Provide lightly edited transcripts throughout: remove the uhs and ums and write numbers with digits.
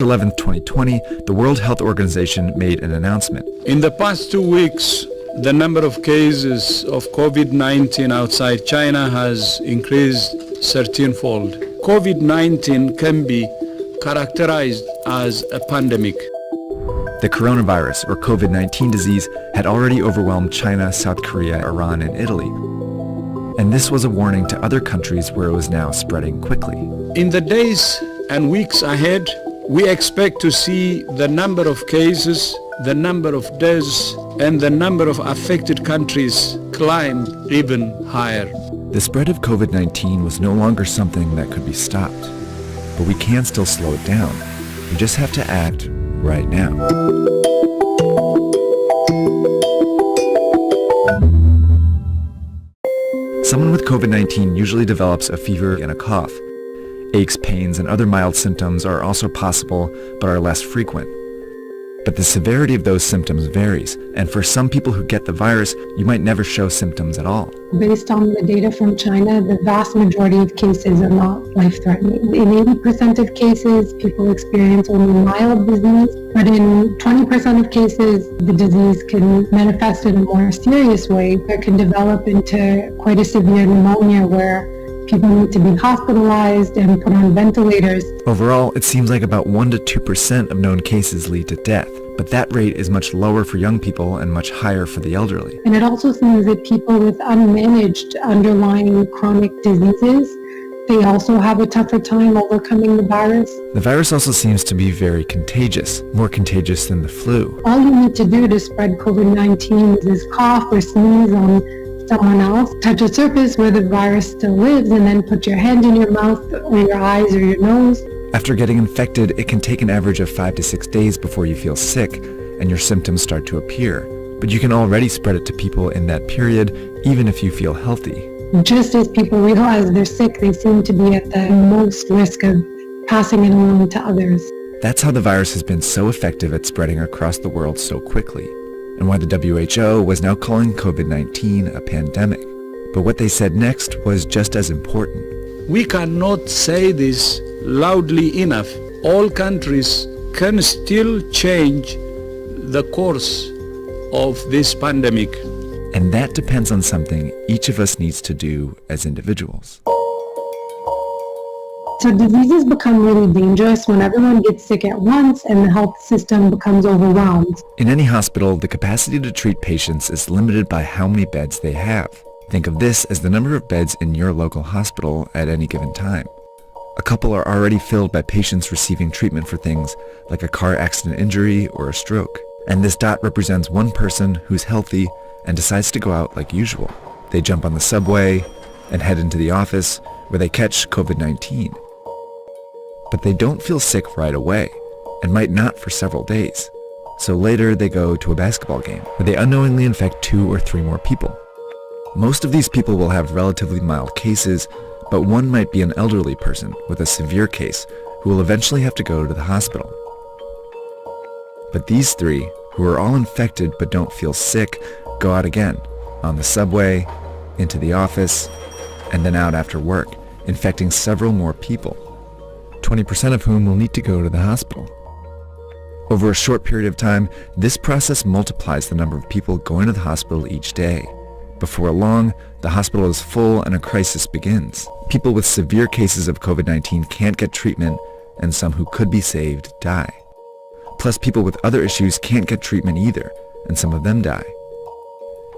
11th, 2020, the World Health Organization made an announcement. In the past 2 weeks, the number of cases of COVID-19 outside China has increased 13-fold. COVID-19 can be characterized as a pandemic. The coronavirus, or COVID-19 disease, had already overwhelmed China, South Korea, Iran, and Italy. And this was a warning to other countries where it was now spreading quickly. In the days and weeks ahead, we expect to see the number of cases, the number of deaths, and the number of affected countries climb even higher. The spread of COVID-19 was no longer something that could be stopped. But we can still slow it down. We just have to act right now. Someone with COVID-19 usually develops a fever and a cough. Aches, pains, and other mild symptoms are also possible, but are less frequent. But the severity of those symptoms varies, and for some people who get the virus, you might never show symptoms at all. Based on the data from China, the vast majority of cases are not life-threatening. In 80% of cases, people experience only mild disease, but in 20% of cases, the disease can manifest in a more serious way. It can develop into quite a severe pneumonia where people need to be hospitalized and put on ventilators. Overall, it seems like about 1 to 2% of known cases lead to death, but that rate is much lower for young people and much higher for the elderly. And it also seems that people with unmanaged underlying chronic diseases, they also have a tougher time overcoming the virus. The virus also seems to be very contagious, more contagious than the flu. All you need to do to spread COVID-19 is cough or sneeze on someone else, touch a surface where the virus still lives, and then put your hand in your mouth or your eyes or your nose. After getting infected, it can take an average of 5 to 6 days before you feel sick and your symptoms start to appear. But you can already spread it to people in that period, even if you feel healthy. Just as people realize they're sick, they seem to be at the most risk of passing it along to others. That's how the virus has been so effective at spreading across the world so quickly, and why the WHO was now calling COVID-19 a pandemic. But what they said next was just as important. We cannot say this loudly enough. All countries can still change the course of this pandemic. And that depends on something each of us needs to do as individuals. So diseases become really dangerous when everyone gets sick at once and the health system becomes overwhelmed. In any hospital, the capacity to treat patients is limited by how many beds they have. Think of this as the number of beds in your local hospital at any given time. A couple are already filled by patients receiving treatment for things like a car accident injury or a stroke. And this dot represents one person who's healthy and decides to go out like usual. They jump on the subway and head into the office where they catch COVID-19. But they don't feel sick right away, and might not for several days. So later they go to a basketball game, where they unknowingly infect 2 or 3 more people. Most of these people will have relatively mild cases, but one might be an elderly person with a severe case who will eventually have to go to the hospital. But these 3, who are all infected but don't feel sick, go out again, on the subway, into the office, and then out after work, infecting several more people. 20% of whom will need to go to the hospital. Over a short period of time, this process multiplies the number of people going to the hospital each day. Before long, the hospital is full and a crisis begins. People with severe cases of COVID-19 can't get treatment, and some who could be saved die. Plus, people with other issues can't get treatment either, and some of them die.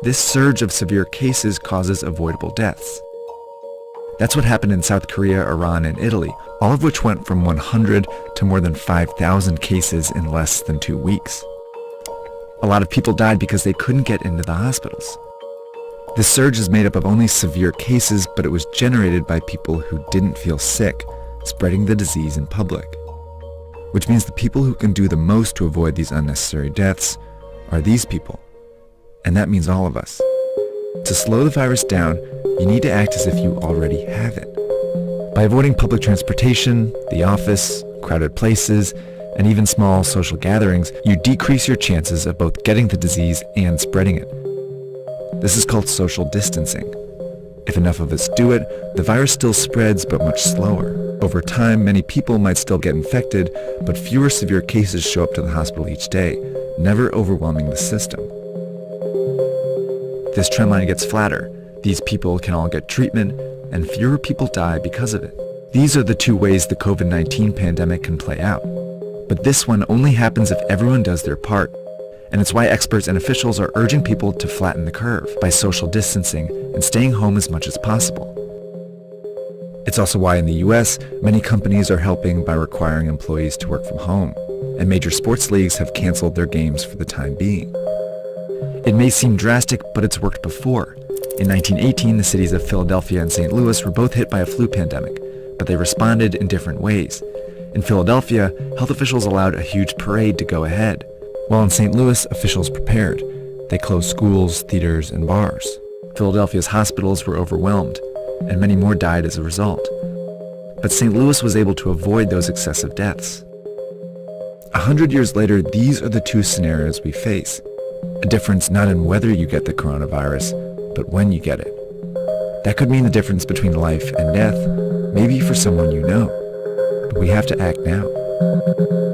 This surge of severe cases causes avoidable deaths. That's what happened in South Korea, Iran, and Italy, all of which went from 100 to more than 5,000 cases in less than 2 weeks. A lot of people died because they couldn't get into the hospitals. This surge is made up of only severe cases, but it was generated by people who didn't feel sick, spreading the disease in public. Which means the people who can do the most to avoid these unnecessary deaths are these people. And that means all of us. To slow the virus down, you need to act as if you already have it. By avoiding public transportation, the office, crowded places, and even small social gatherings, you decrease your chances of both getting the disease and spreading it. This is called social distancing. If enough of us do it, the virus still spreads but much slower. Over time, many people might still get infected, but fewer severe cases show up to the hospital each day, never overwhelming the system. This trendline gets flatter. These people can all get treatment, and fewer people die because of it. These are the two ways the COVID-19 pandemic can play out. But this one only happens if everyone does their part. And it's why experts and officials are urging people to flatten the curve by social distancing and staying home as much as possible. It's also why in the US, many companies are helping by requiring employees to work from home, and major sports leagues have canceled their games for the time being. It may seem drastic, but it's worked before. In 1918, the cities of Philadelphia and St. Louis were both hit by a flu pandemic, but they responded in different ways. In Philadelphia, health officials allowed a huge parade to go ahead, while in St. Louis, officials prepared. They closed schools, theaters, and bars. Philadelphia's hospitals were overwhelmed, and many more died as a result. But St. Louis was able to avoid those excessive deaths. 100 years later, these are the two scenarios we face. A difference not in whether you get the coronavirus, but when you get it. That could mean the difference between life and death, maybe for someone you know. But we have to act now.